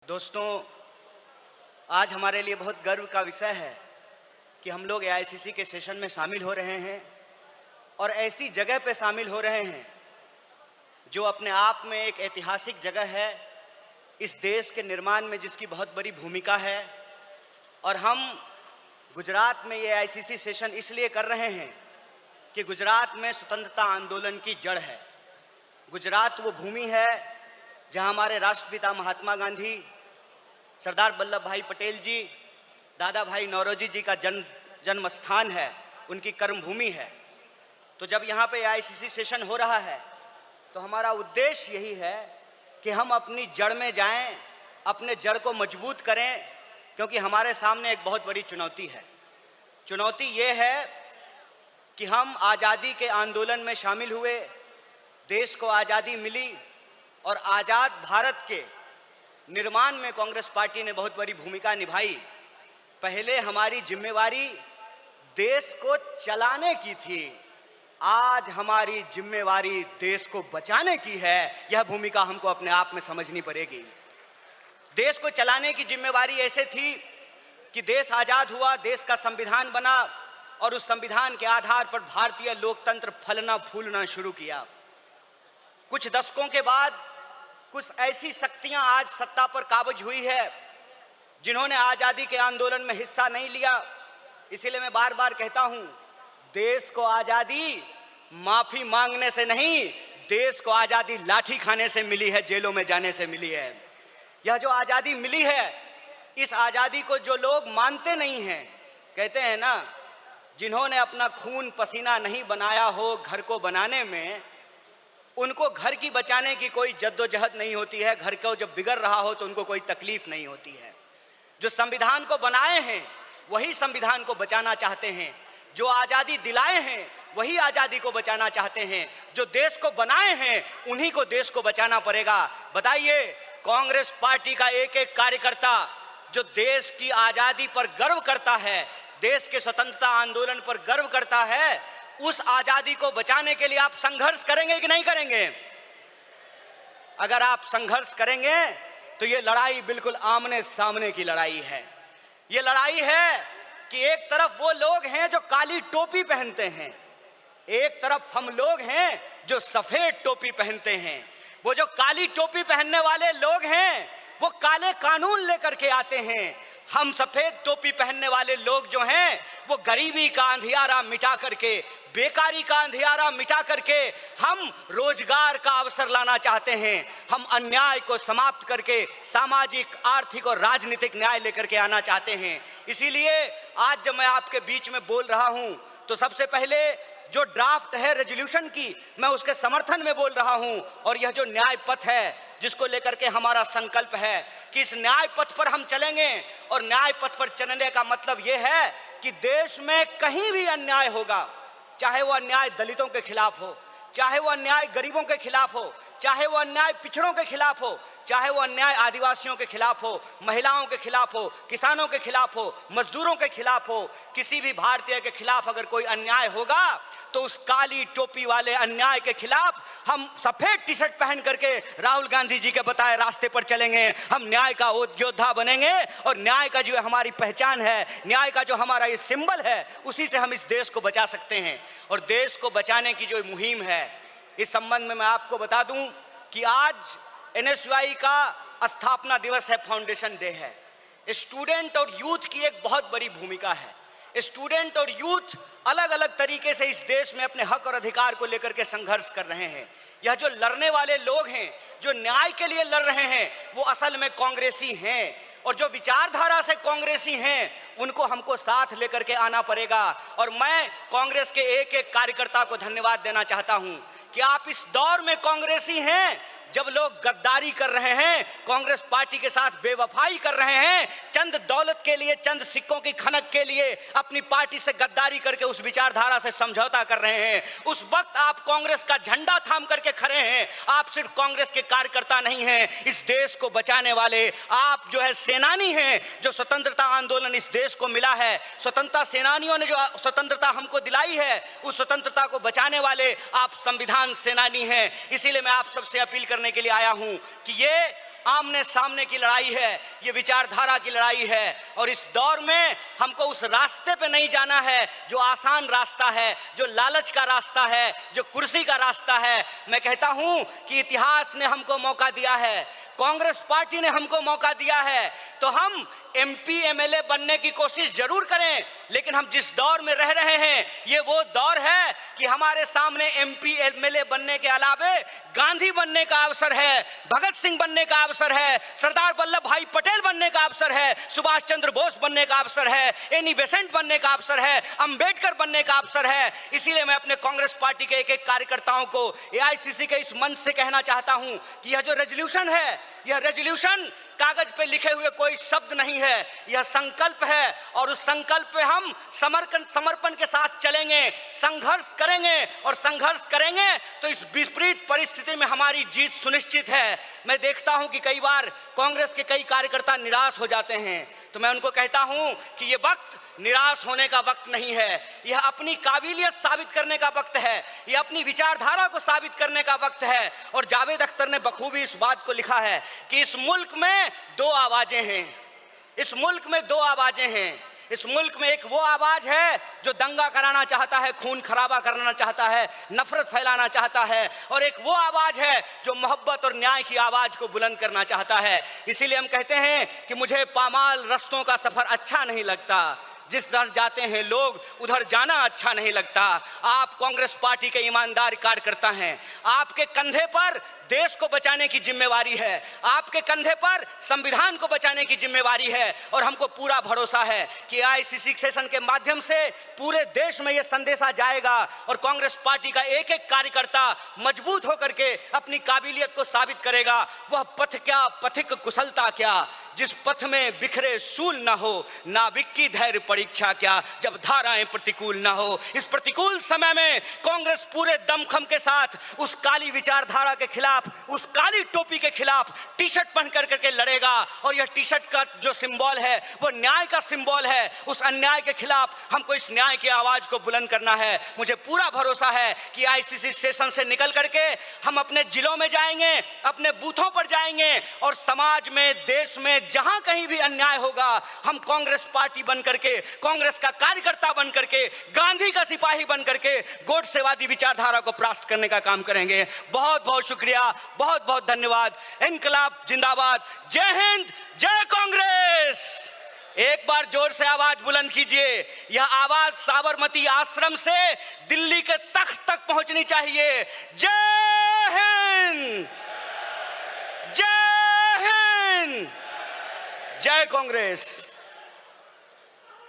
दोस्तों, आज हमारे लिए बहुत गर्व का विषय है कि हम लोग एआईसीसी के सेशन में शामिल हो रहे हैं और ऐसी जगह पे शामिल हो रहे हैं जो अपने आप में एक ऐतिहासिक जगह है, इस देश के निर्माण में जिसकी बहुत बड़ी भूमिका है। और हम गुजरात में ये एआईसीसी सेशन इसलिए कर रहे हैं कि गुजरात में स्वतंत्रता आंदोलन की जड़ है। गुजरात वो भूमि है जहां हमारे राष्ट्रपिता महात्मा गांधी, सरदार वल्लभ भाई पटेल जी, दादा भाई नौरोजी जी का जन्म स्थान है, उनकी कर्मभूमि है। तो जब यहाँ पे एआईसीसी सेशन हो रहा है तो हमारा उद्देश्य यही है कि हम अपनी जड़ में जाएं, अपने जड़ को मजबूत करें, क्योंकि हमारे सामने एक बहुत बड़ी चुनौती है। चुनौती ये है कि हम आज़ादी के आंदोलन में शामिल हुए, देश को आज़ादी मिली और आज़ाद भारत के निर्माण में कांग्रेस पार्टी ने बहुत बड़ी भूमिका निभाई। पहले हमारी जिम्मेवारी देश को चलाने की थी, आज हमारी जिम्मेवारी देश को बचाने की है। यह भूमिका हमको अपने आप में समझनी पड़ेगी। देश को चलाने की जिम्मेवारी ऐसे थी कि देश आज़ाद हुआ, देश का संविधान बना और उस संविधान के आधार पर भारतीय लोकतंत्र फलना फूलना शुरू किया। कुछ दशकों के बाद कुछ ऐसी शक्तियां आज सत्ता पर काबिज हुई है जिन्होंने आज़ादी के आंदोलन में हिस्सा नहीं लिया। इसीलिए मैं बार बार कहता हूं, देश को आज़ादी माफी मांगने से नहीं, देश को आज़ादी लाठी खाने से मिली है, जेलों में जाने से मिली है। यह जो आज़ादी मिली है, इस आज़ादी को जो लोग मानते नहीं हैं, कहते हैं ना, जिन्होंने अपना खून पसीना नहीं बनाया हो घर को बनाने में, उनको घर की बचाने की कोई जद्दोजहद नहीं होती है। घर को जब बिगड़ रहा हो तो उनको कोई तकलीफ नहीं होती है। जो संविधान को बनाए हैं वही संविधान को बचाना चाहते हैं, जो आज़ादी दिलाए हैं वही आज़ादी को बचाना चाहते हैं, जो देश को बनाए हैं उन्हीं को देश को बचाना पड़ेगा। बताइए, कांग्रेस पार्टी का एक एक कार्यकर्ता जो देश की आज़ादी पर गर्व करता है, देश के स्वतंत्रता आंदोलन पर गर्व करता है, उस आज़ादी को बचाने के लिए आप संघर्ष करेंगे कि नहीं करेंगे? अगर आप संघर्ष करेंगे तो ये लड़ाई बिल्कुल आमने सामने की लड़ाई है। ये लड़ाई है कि एक तरफ वो लोग हैं जो काली टोपी पहनते हैं, एक तरफ हम लोग हैं जो सफेद टोपी पहनते हैं। वो जो काली टोपी पहनने वाले लोग हैं वो काले कानून लेकर के आते हैं। हम सफेद टोपी पहनने वाले लोग जो हैं वो गरीबी का अंधियारा मिटा करके, बेकारी का अंधियारा मिटा करके हम रोजगार का अवसर लाना चाहते हैं। हम अन्याय को समाप्त करके सामाजिक, आर्थिक और राजनीतिक न्याय लेकर के आना चाहते हैं। इसीलिए आज जब मैं आपके बीच में बोल रहा हूं तो सबसे पहले जो ड्राफ्ट है रेजोल्यूशन की, मैं उसके समर्थन में बोल रहा हूं। और यह जो न्याय पथ है जिसको लेकर के हमारा संकल्प है कि इस न्याय पथ पर हम चलेंगे, और न्याय पथ पर चलने का मतलब यह है कि देश में कहीं भी अन्याय होगा, चाहे वो अन्याय दलितों के खिलाफ हो, चाहे वो अन्याय गरीबों के खिलाफ हो, चाहे वो अन्याय पिछड़ों के खिलाफ हो, चाहे वो अन्याय आदिवासियों के खिलाफ हो, महिलाओं के खिलाफ हो, किसानों के खिलाफ हो, मजदूरों के खिलाफ हो, किसी भी भारतीय के खिलाफ अगर कोई अन्याय होगा तो उस काली टोपी वाले अन्याय के खिलाफ हम सफेद टी शर्ट पहन करके राहुल गांधी जी के बताए रास्ते पर चलेंगे। हम न्याय का योद्धा बनेंगे और न्याय का जो हमारी पहचान है, न्याय का जो हमारा ये सिंबल है, उसी से हम इस देश को बचा सकते हैं। और देश को बचाने की जो मुहिम है, इस संबंध में मैं आपको बता दूं कि आज एनएसयूआई का स्थापना दिवस है, फाउंडेशन डे है। स्टूडेंट और यूथ की एक बहुत बड़ी भूमिका है। स्टूडेंट और यूथ अलग अलग तरीके से इस देश में अपने हक और अधिकार को लेकर के संघर्ष कर रहे हैं। यह जो लड़ने वाले लोग हैं, जो न्याय के लिए लड़ रहे हैं, वो असल में कांग्रेसी हैं, और जो विचारधारा से कांग्रेसी हैं उनको हमको साथ लेकर के आना पड़ेगा। और मैं कांग्रेस के एक एक कार्यकर्ता को धन्यवाद देना चाहता हूं कि आप इस दौर में कांग्रेसी हैं जब लोग गद्दारी कर रहे हैं, कांग्रेस पार्टी के साथ बेवफाई कर रहे हैं, चंद दौलत के लिए, चंद सिक्कों की खनक के लिए अपनी पार्टी से गद्दारी करके उस विचारधारा से समझौता कर रहे हैं, उस वक्त आप कांग्रेस का झंडा थाम करके खड़े हैं। आप सिर्फ कांग्रेस के कार्यकर्ता नहीं हैं, इस देश को बचाने वाले आप जो है सेनानी हैं। जो स्वतंत्रता आंदोलन इस देश को मिला है, स्वतंत्रता सेनानियों ने जो स्वतंत्रता हमको दिलाई है, उस स्वतंत्रता को बचाने वाले आप संविधान सेनानी हैं। इसीलिए मैं आप सबसे अपील करने के लिए आया हूं कि ये आमने सामने की लड़ाई है, ये विचारधारा की लड़ाई है। और इस दौर में हमको उस रास्ते पे नहीं जाना है जो आसान रास्ता है, जो लालच का रास्ता है, जो कुर्सी का रास्ता है। मैं कहता हूं कि इतिहास ने हमको मौका दिया है, कांग्रेस पार्टी ने हमको मौका दिया है, तो हम एमपी एमएलए बनने की कोशिश जरूर करें। लेकिन हम जिस दौर में रह रहे हैं, ये वो दौर है कि हमारे सामने एमपी एमएलए बनने के अलावे गांधी बनने का अवसर है, भगत सिंह बनने का अवसर है, सरदार वल्लभ भाई पटेल बनने का अवसर है, सुभाष चंद्र बोस बनने का अवसर है, एनी बेसेंट बनने का अवसर है, अंबेडकर बनने का अवसर है। इसीलिए मैं अपने कांग्रेस पार्टी के एक एक कार्यकर्ताओं को एआईसीसी के इस मंच से कहना चाहता हूं कि यह जो रेजोल्यूशन है, यह रेजोल्यूशन कागज पे लिखे हुए कोई शब्द नहीं है, यह संकल्प है। और उस संकल्प पे हम समर्पण के साथ चलेंगे, संघर्ष करेंगे, और संघर्ष करेंगे तो इस विपरीत परिस्थिति में हमारी जीत सुनिश्चित है। मैं देखता हूं कि कई बार कांग्रेस के कई कार्यकर्ता निराश हो जाते हैं, तो मैं उनको कहता हूं कि यह वक्त निराश होने का वक्त नहीं है, यह अपनी काबिलियत साबित करने का वक्त है, यह अपनी विचारधारा को साबित करने का वक्त है। और जावेद अख्तर ने बखूबी इस बात को लिखा है कि इस मुल्क में दो आवाजें हैं, इस मुल्क में दो आवाजें हैं। इस मुल्क में एक वो आवाज है जो दंगा कराना चाहता है, खून खराबा करना चाहता है, नफरत फैलाना चाहता है, और एक वो आवाज है जो मोहब्बत और न्याय की आवाज को बुलंद करना चाहता है। इसीलिए हम कहते हैं कि मुझे पामाल रस्तों का सफर अच्छा नहीं लगता, जिस दर जाते हैं लोग उधर जाना अच्छा नहीं लगता। आप कांग्रेस पार्टी के ईमानदार कार्यकर्ता हैं, आपके कंधे पर देश को बचाने की जिम्मेवारी है, आपके कंधे पर संविधान को बचाने की जिम्मेवारी है। और हमको पूरा भरोसा है कि आईसीसी सेशन के माध्यम से पूरे देश में यह संदेशा जाएगा और कांग्रेस पार्टी का एक एक कार्यकर्ता मजबूत होकर के अपनी काबिलियत को साबित करेगा। वह पथ क्या, पथिक कुशलता क्या, जिस पथ में बिखरे सूल ना हो, नाविक की धैर्य परीक्षा क्या, जब धाराएं प्रतिकूल ना हो। इस प्रतिकूल समय में कांग्रेस पूरे दमखम के साथ उस काली विचारधारा के खिलाफ, उस काली टोपी के खिलाफ टी शर्ट पहन करके लड़ेगा। और यह टी शर्ट का जो सिंबल है वो न्याय का सिंबल है। उस अन्याय के खिलाफ हमको इस न्याय की आवाज को बुलंद करना है। मुझे पूरा भरोसा है कि आईसीसी सेशन से निकल करके हम अपने जिलों में जाएंगे, अपने बूथों पर जाएंगे, और समाज में, देश में जहां कहीं भी अन्याय होगा, हम कांग्रेस पार्टी बन करके, कांग्रेस का कार्यकर्ता बन करके, गांधी का सिपाही बन करके गोडसेवादी विचारधारा को परास्त करने का काम करेंगे। बहुत बहुत शुक्रिया, बहुत बहुत धन्यवाद। इनकलाब जिंदाबाद, जय हिंद, जय कांग्रेस। एक बार जोर से आवाज बुलंद कीजिए। यह आवाज साबरमती आश्रम से दिल्ली के तख्त तक पहुंचनी चाहिए। जय हिंद, जय हिंद, जय कांग्रेस।